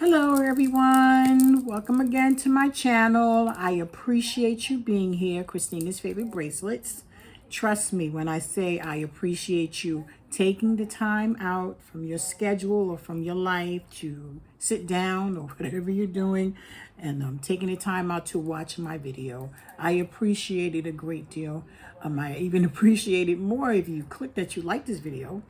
Hello everyone, welcome again to my channel. I appreciate you being here. Christina's Favorite Bracelets. Trust me when I say I appreciate you taking the time out from your schedule or from your life to sit down or whatever you're doing and taking the time out to watch my video. I appreciate it a great deal. I even appreciate it more if you click that you like this video,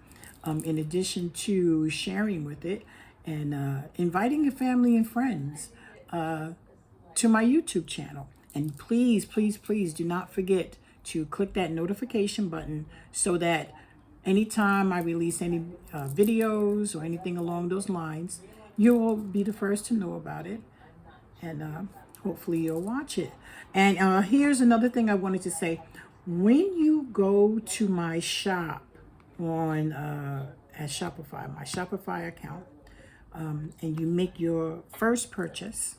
in addition to sharing with it and inviting your family and friends to my YouTube channel. And please, please, please do not forget to click that notification button so that anytime I release any videos or anything along those lines, you'll be the first to know about it. And hopefully you'll watch it. And here's another thing I wanted to say. When you go to my shop on at Shopify, my Shopify account, and you make your first purchase,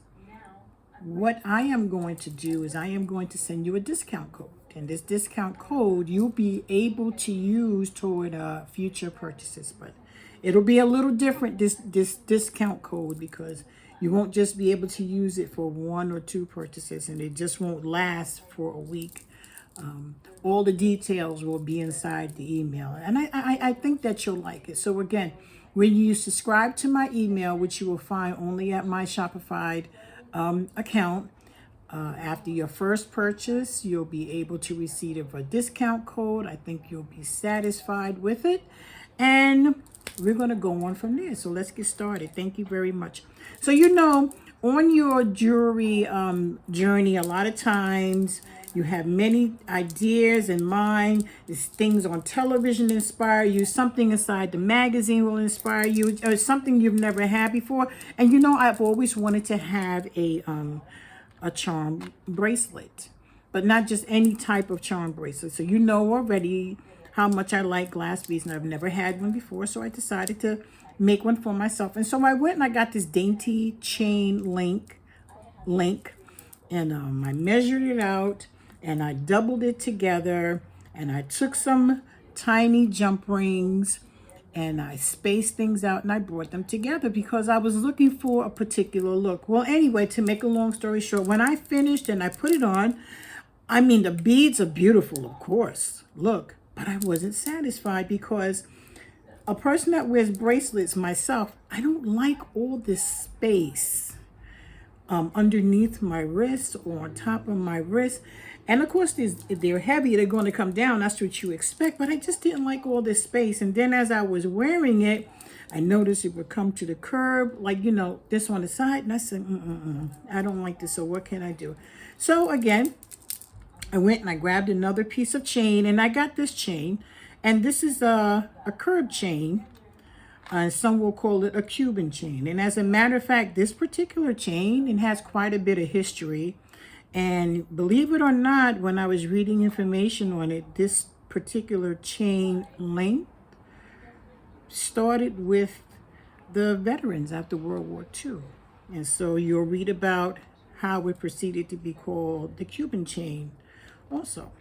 what I am going to do is I am going to send you a discount code. And this discount code you'll be able to use toward future purchases. But it'll be a little different, this discount code, because you won't just be able to use it for one or two purchases, and it just won't last for a week. All the details will be inside the email, and I think that you'll like it. So again, when you subscribe to my email, which you will find only at my Shopify account, after your first purchase, you'll be able to receive a discount code. I think you'll be satisfied with it, and we're going to go on from there. So let's get started. Thank you very much. So on your jewelry journey, a lot of times you have many ideas in mind. There's things on television inspire you. Something inside the magazine will inspire you, or something you've never had before. And I've always wanted to have a charm bracelet, but not just any type of charm bracelet. So already how much I like glass beads, and I've never had one before. So I decided to make one for myself. And so I went and I got this dainty chain link, and I measured it out and I doubled it together, and I took some tiny jump rings and I spaced things out and I brought them together because I was looking for a particular look. Well, anyway, to make a long story short, when I finished and I put it on, I mean, the beads are beautiful, of course, look, but I wasn't satisfied because a person that wears bracelets, myself, I don't like all this space underneath my wrist or on top of my wrist. And of course, if they're heavy, they're going to come down. That's what you expect. But I just didn't like all this space. And then as I was wearing it, I noticed it would come to the curb, like, this on the side. And I said, I don't like this. So what can I do? So again, I went and I grabbed another piece of chain, and I got this chain. And this is a curb chain. Some will call it a Cuban chain. And as a matter of fact, this particular chain, it has quite a bit of history. And believe it or not, when I was reading information on it, this particular chain length started with the veterans after World War II. And so you'll read about how it proceeded to be called the Cuban chain also.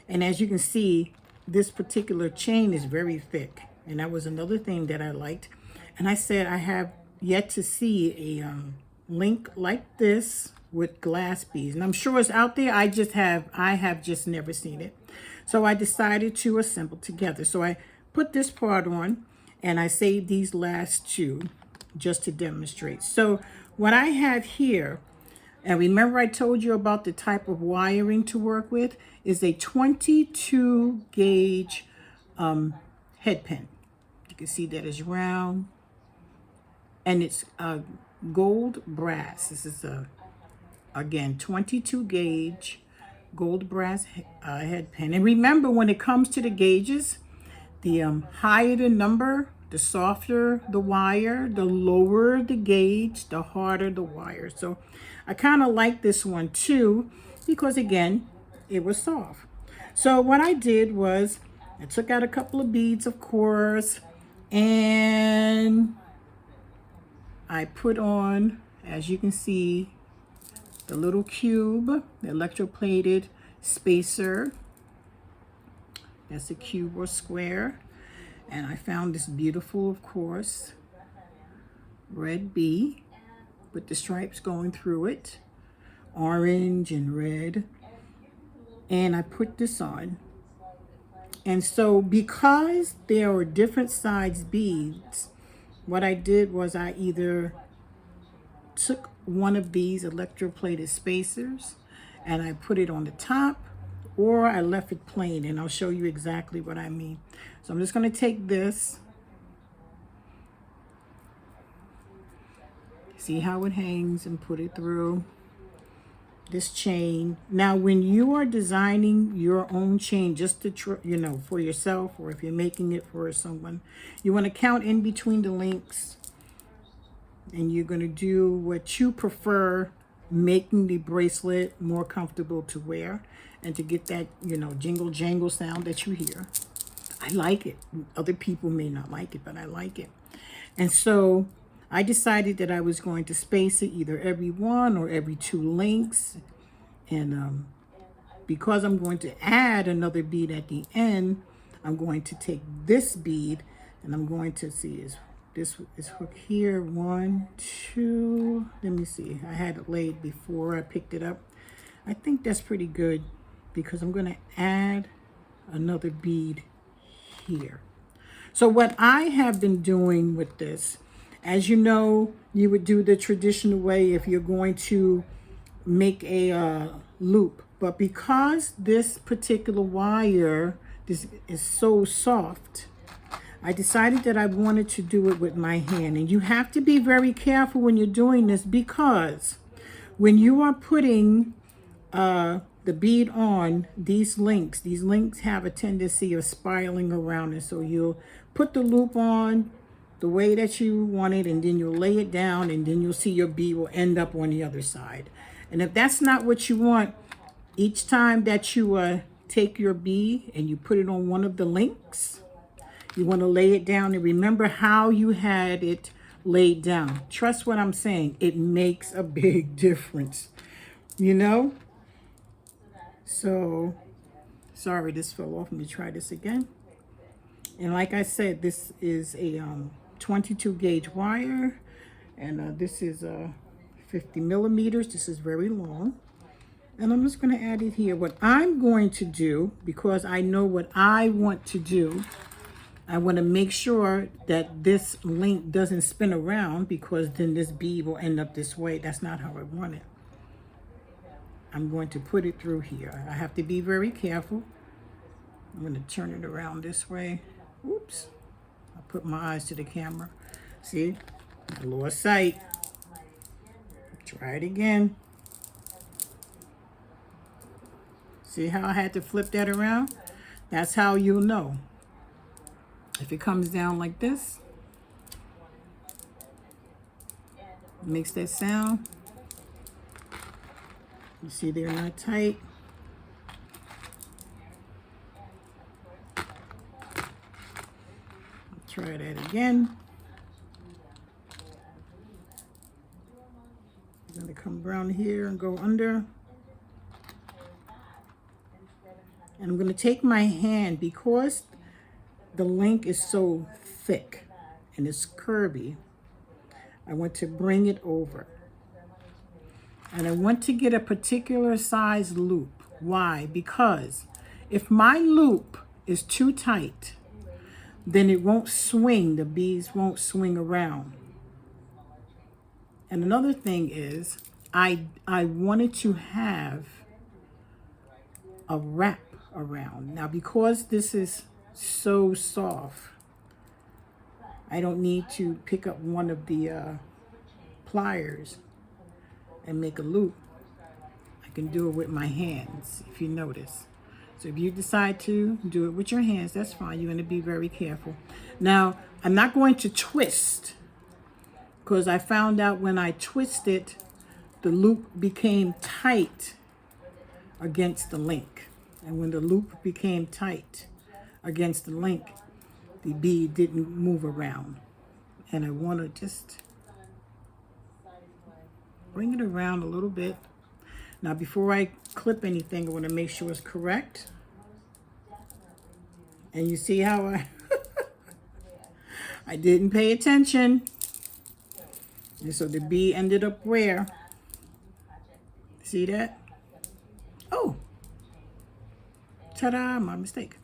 And as you can see, this particular chain is very thick. And that was another thing that I liked. And I said, I have yet to see a link like this with glass beads. And I'm sure it's out there. I have just never seen it. So I decided to assemble together. So I put this part on and I saved these last two just to demonstrate. So what I have here, and remember I told you about the type of wiring to work with, is a 22 gauge head pin. You can see that it's round, and it's gold brass. This is again 22 gauge gold brass head pin. And remember, when it comes to the gauges, the higher the number, the softer the wire, the lower the gauge, the harder the wire. So I kind of like this one too, because again, it was soft. So what I did was I took out a couple of beads, of course, and I put on, as you can see, the little cube, the electroplated spacer. That's a cube or square. And I found this beautiful, of course, red bee. with the stripes going through it, orange and red. And I put this on. And so because there are different size beads, what I did was I either took one of these electroplated spacers and I put it on the top, or I left it plain, and I'll show you exactly what I mean. So I'm just going to take this. See how it hangs, and put it through this chain. Now, when you are designing your own chain, just to, for yourself, or if you're making it for someone, you want to count in between the links, and you're going to do what you prefer, making the bracelet more comfortable to wear and to get that, jingle jangle sound that you hear. I like it. Other people may not like it, but I like it. And so I decided that I was going to space it either every one or every 2 links. And because I'm going to add another bead at the end, I'm going to take this bead and I'm going to see, this is hook here, 1, 2, let me see. I had it laid before I picked it up. I think that's pretty good because I'm going to add another bead here. So what I have been doing with this, as you know, you would do the traditional way if you're going to make a loop. But because this particular wire is so soft, I decided that I wanted to do it with my hand. And you have to be very careful when you're doing this, because when you are putting the bead on these links have a tendency of spiraling around it. So you'll put the loop on the way that you want it, and then you'll lay it down, and then you'll see your bead will end up on the other side. And if that's not what you want, each time that you take your bead and you put it on one of the links, you want to lay it down and remember how you had it laid down. Trust what I'm saying. It makes a big difference, So, sorry, this fell off. Let me try this again. And like I said, this is a 22 gauge wire, and this is 50 millimeters. This is very long. And I'm just going to add it here. What I'm going to do, because I know what I want to do, I want to make sure that this link doesn't spin around, because then this bead will end up this way. That's not how I want it. I'm going to put it through here. I have to be very careful. I'm going to turn it around this way. Oops. I'll put my eyes to the camera. See? I lost sight. Try it again. See how I had to flip that around? That's how you'll know. If it comes down like this, it makes that sound. You see they're not tight. Try that again. I'm going to come around here and go under. And I'm going to take my hand, because the link is so thick and it's curvy, I want to bring it over. And I want to get a particular size loop. Why? Because if my loop is too tight, then it won't swing. The beads won't swing around. And another thing is, I wanted to have a wrap around. Now, because this is so soft, I don't need to pick up one of the pliers and make a loop. I can do it with my hands, if you notice. So if you decide to do it with your hands, that's fine. You're going to be very careful. Now, I'm not going to twist, because I found out when I twisted, the loop became tight against the link. And when the loop became tight against the link, the bead didn't move around. And I want to just bring it around a little bit. Now, before I clip anything, I want to make sure it's correct. And you see how I didn't pay attention. And so the bee ended up where? See that? Oh, ta-da, my mistake.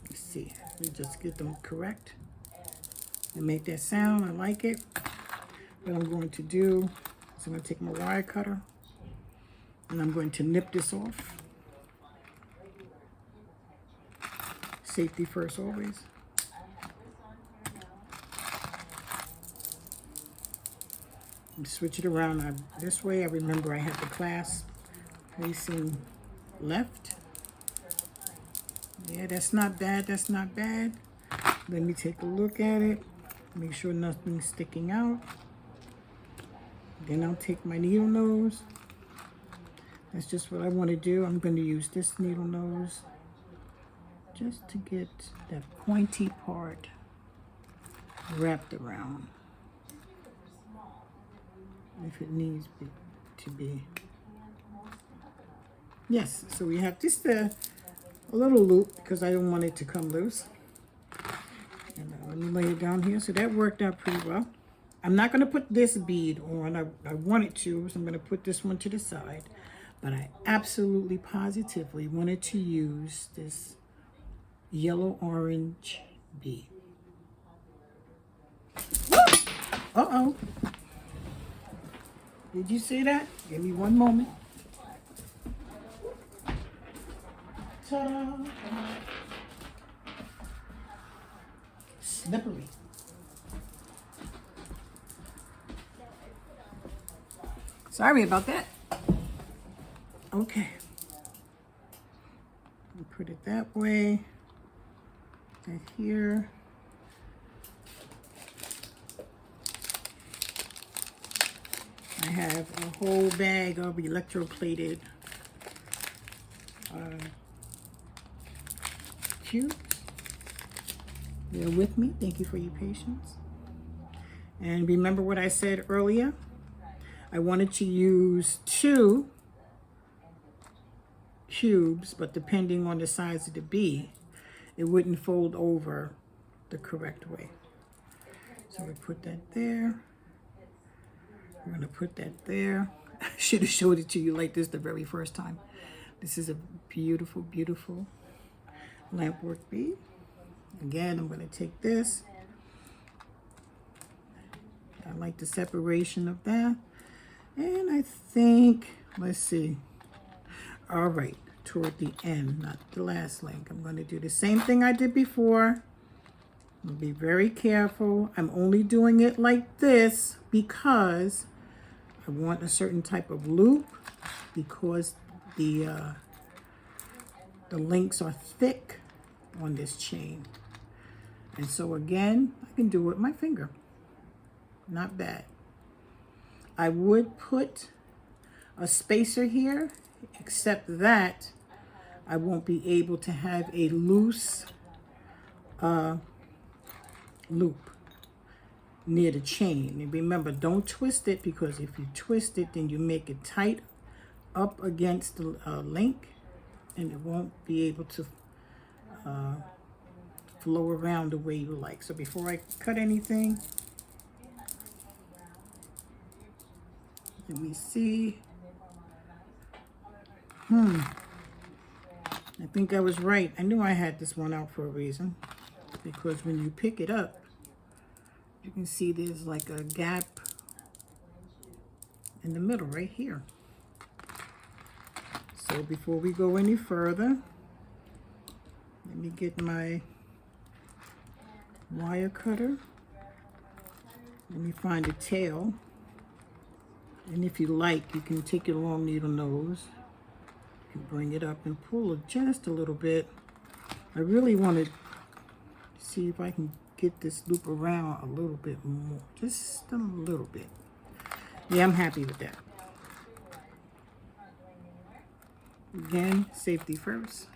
Let's see, let me just get them correct and make that sound. I like it. What I'm going to do is I'm going to take my wire cutter and I'm going to nip this off. Safety first always. And switch it around. This way I remember I have the clasp facing left. Yeah, that's not bad, that's not bad. Let me take a look at it. Make sure nothing's sticking out. Then I'll take my needle nose. That's just what I want to do. I'm going to use this needle nose just to get that pointy part wrapped around, if it needs to be. Yes, so we have just a little loop because I don't want it to come loose. And let me lay it down here. So that worked out pretty well. I'm not going to put this bead on. I wanted to, so I'm going to put this one to the side. But I absolutely positively wanted to use this yellow-orange bead. Uh-oh. Did you see that? Give me one moment. Ta-da! Slippery. Sorry about that. Okay. Put it that way. Right here. I have a whole bag of electroplated cubes. Bear with me. Thank you for your patience. And remember what I said earlier? I wanted to use 2 cubes, but depending on the size of the bee, it wouldn't fold over the correct way. So we put that there. We're going to put that there. I should have showed it to you like this the very first time. This is a beautiful, beautiful lampwork bead. Again, I'm going to take this. I like the separation of that. And I think, let's see. All right, toward the end, not the last link. I'm going to do the same thing I did before. Be very careful. I'm only doing it like this because I want a certain type of loop, because the links are thick on this chain. And so again, I can do it with my finger. Not bad. I would put a spacer here, except that I won't be able to have a loose loop near the chain. And remember, don't twist it, because if you twist it, then you make it tight up against the link, and it won't be able to flow around the way you like. So before I cut anything, let me see. I think I was right. I knew I had this one out for a reason, because when you pick it up, you can see there's like a gap in the middle right here. So before we go any further, let me get my wire cutter. Let me find a tail. And if you like, you can take your long needle nose and bring it up and pull it just a little bit. I really want to see if I can get this loop around a little bit more, just a little bit. Yeah, I'm happy with that. Again, safety first.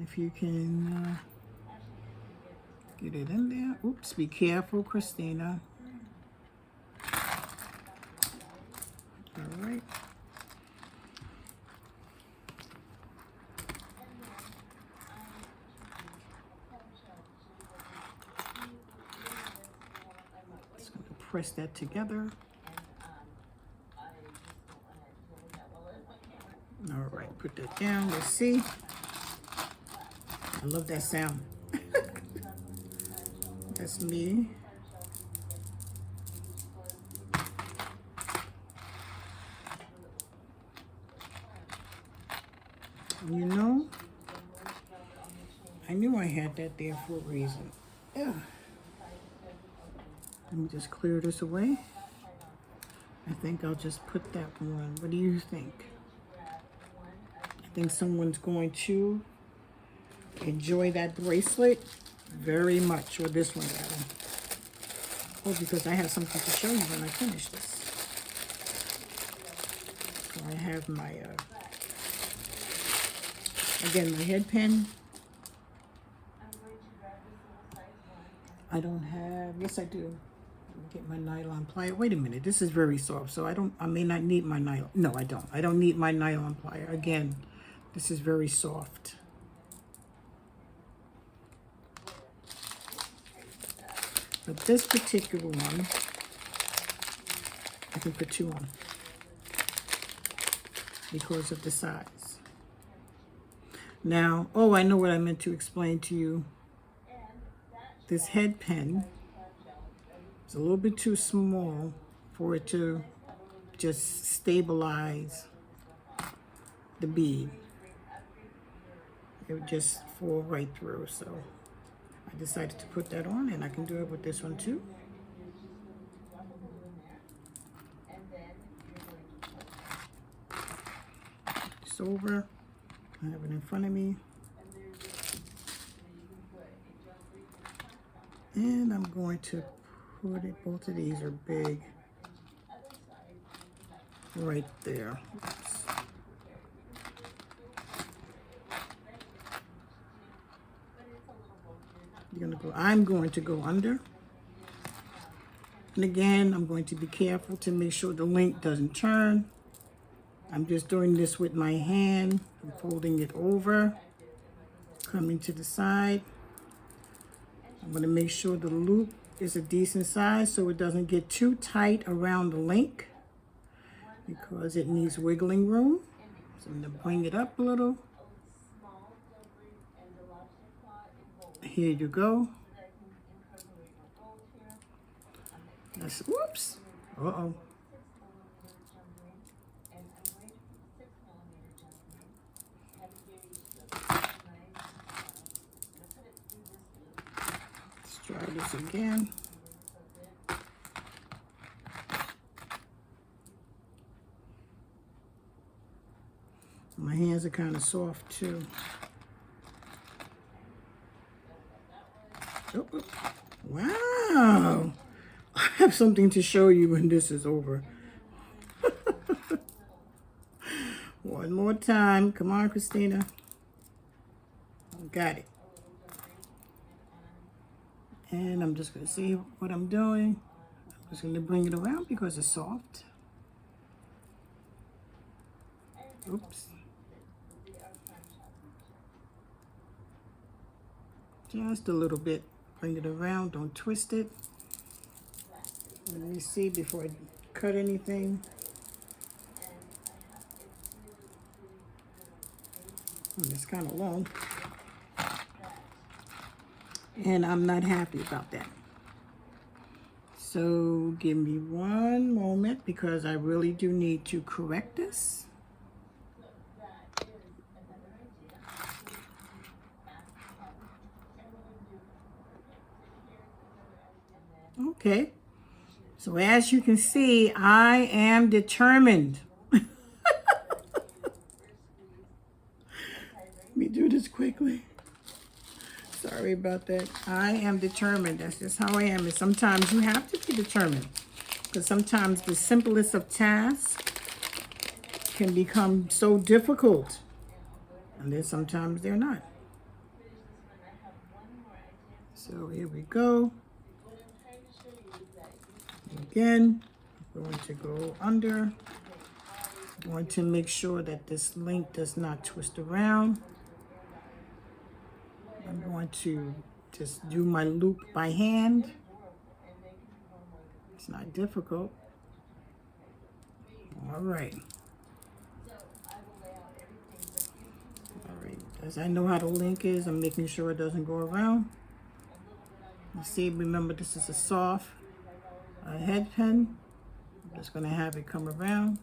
If you can get it in there. Oops, be careful, Christina. All right. press that together. All right, put that down. Let's see. I love that sound. That's me. You know, I knew I had that there for a reason. Yeah. Let me just clear this away. I think I'll just put that one. What do you think? I think someone's going to enjoy that bracelet very much, or this one rather. Oh, because I have something to show you when I finish this. So I have my, again, my head pin. I don't have, yes I do. Let me get my nylon plier. Wait a minute, this is very soft, so I may not need my nylon. No, I don't. I don't need my nylon plier. Again, this is very soft. But this particular one, I can put 2 on because of the size. Now, oh, I know what I meant to explain to you. This head pin is a little bit too small for it to just stabilize the bead. It would just fall right through, so I decided to put that on, and I can do it with this one too. It's over. I have it in front of me. And I'm going to put it, both of these are big, right there. Oops. I'm going to go under. And again, I'm going to be careful to make sure the link doesn't turn. I'm just doing this with my hand. I'm folding it over, coming to the side. I'm going to make sure the loop is a decent size so it doesn't get too tight around the link because it needs wiggling room. So I'm going to bring it up a little. Here you go. That's, whoops. Uh-oh. Let's try this again. My hands are kind of soft too. Oh, oh. Wow. I have something to show you when this is over. One more time. Come on, Christina. Got it. And I'm just going to see what I'm doing. I'm just going to bring it around because it's soft. Oops. Just a little bit. Bring it around. Don't twist it. Let me see before I cut anything. It's kind of long. And I'm not happy about that. So give me one moment because I really do need to correct this. Okay. So as you can see, I am determined. Let me do this quickly. Sorry about that. I am determined. That's just how I am. And sometimes you have to be determined. Because sometimes the simplest of tasks can become so difficult. And then sometimes they're not. So here we go. Again, I'm going to go under. I'm going to make sure that this link does not twist around. I'm going to just do my loop by hand. It's not difficult. All right. All right. As I know how the link is, I'm making sure it doesn't go around. You see, remember this is a soft head pin. I'm just going to have it come around.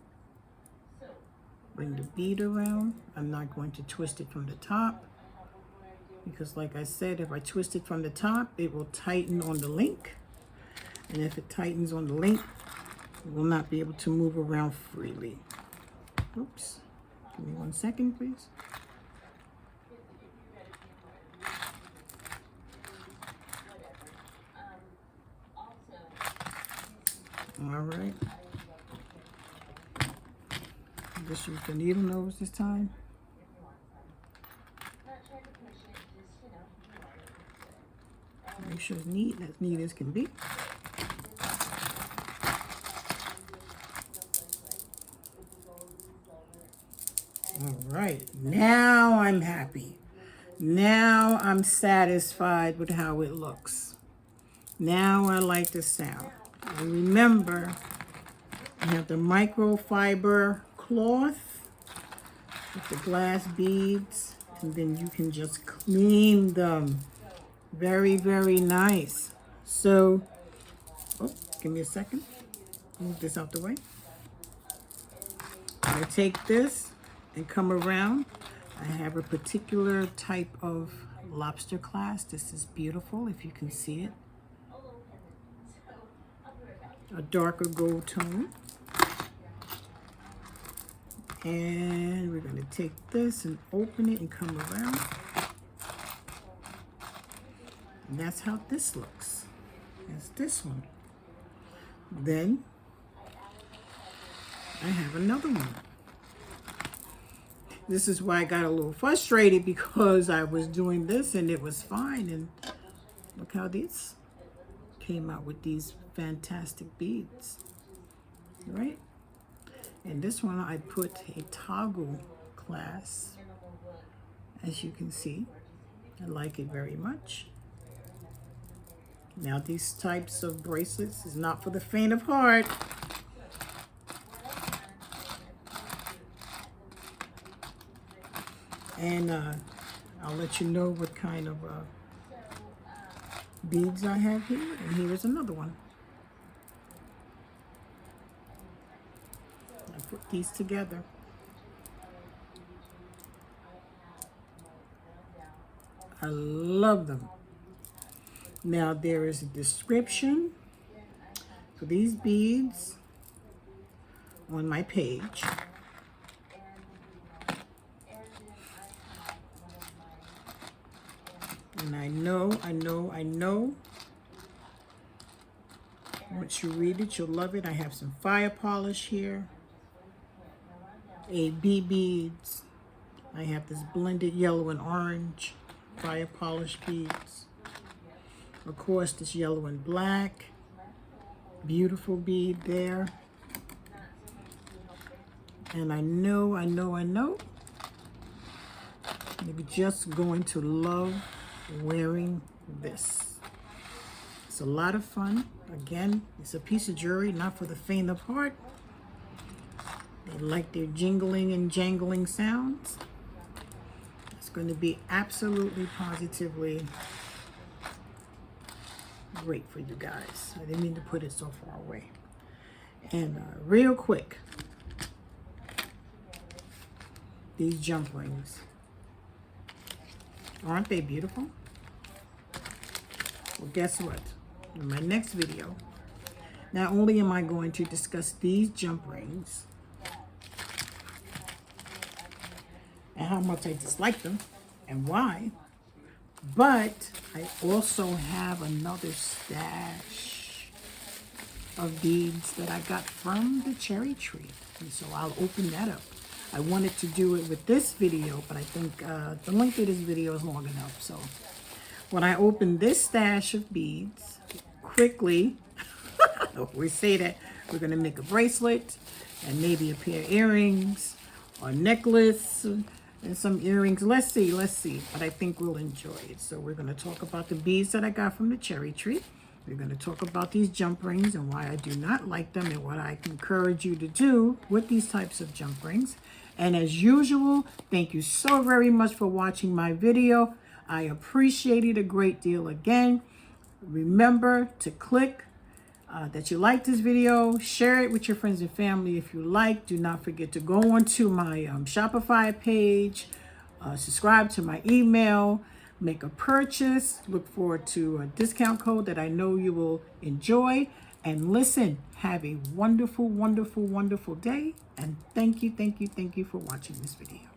Bring the bead around. I'm not going to twist it from the top, because like I said, if I twist it from the top, it will tighten on the link. And if it tightens on the link, it will not be able to move around freely. Oops. Give me 1 second, please. All right. Just use the needle nose this time. Make sure it's neat, as neat as can be. All right, now I'm happy. Now I'm satisfied with how it looks. Now I like the sound. And remember, you have the microfiber cloth with the glass beads, and then you can just clean them. Very, very nice. So, oh, give me a second. Move this out the way. I take this and come around. I have a particular type of lobster clasp. This is beautiful, if you can see it. A darker gold tone. And we're going to take this and open it and come around. And that's how this looks. That's this one. Then I have another one. This is why I got a little frustrated, because I was doing this and it was fine. And look how this came out with these fantastic beads, right? And this one I put a toggle clasp, as you can see. I like it very much. Now these types of bracelets is not for the faint of heart. And I'll let you know what kind of beads I have here. And here is another one. I put these together. I love them. Now there is a description for these beads on my page. And I know, once you read it, you'll love it. I have some fire polish here, AB beads. I have this blended yellow and orange fire polish beads. Of course, this yellow and black, beautiful bead there. And I know, you're just going to love wearing this. It's a lot of fun. Again, it's a piece of jewelry, not for the faint of heart. They like their jingling and jangling sounds. It's going to be absolutely, positively great for you guys. I didn't mean to put it so far away. And real quick, these jump rings. Aren't they beautiful? Well, guess what? In my next video, not only am I going to discuss these jump rings and how much I dislike them and why, but I also have another stash of beads that I got from the cherry tree. And so I'll open that up. I wanted to do it with this video, but I think the length of this video is long enough. So when I open this stash of beads, quickly, we say that we're going to make a bracelet and maybe a pair of earrings or a necklace and some earrings. Let's see. But I think we'll enjoy it. So we're going to talk about the beads that I got from the cherry tree. We're going to talk about these jump rings and why I do not like them and what I encourage you to do with these types of jump rings. And as usual, thank you so very much for watching my video. I appreciate it a great deal again. Remember to click that you like this video, share it with your friends and family if you like. Do not forget to go onto my Shopify page, subscribe to my email, make a purchase. Look forward to a discount code that I know you will enjoy. And listen, have a wonderful, wonderful, wonderful day. And thank you for watching this video.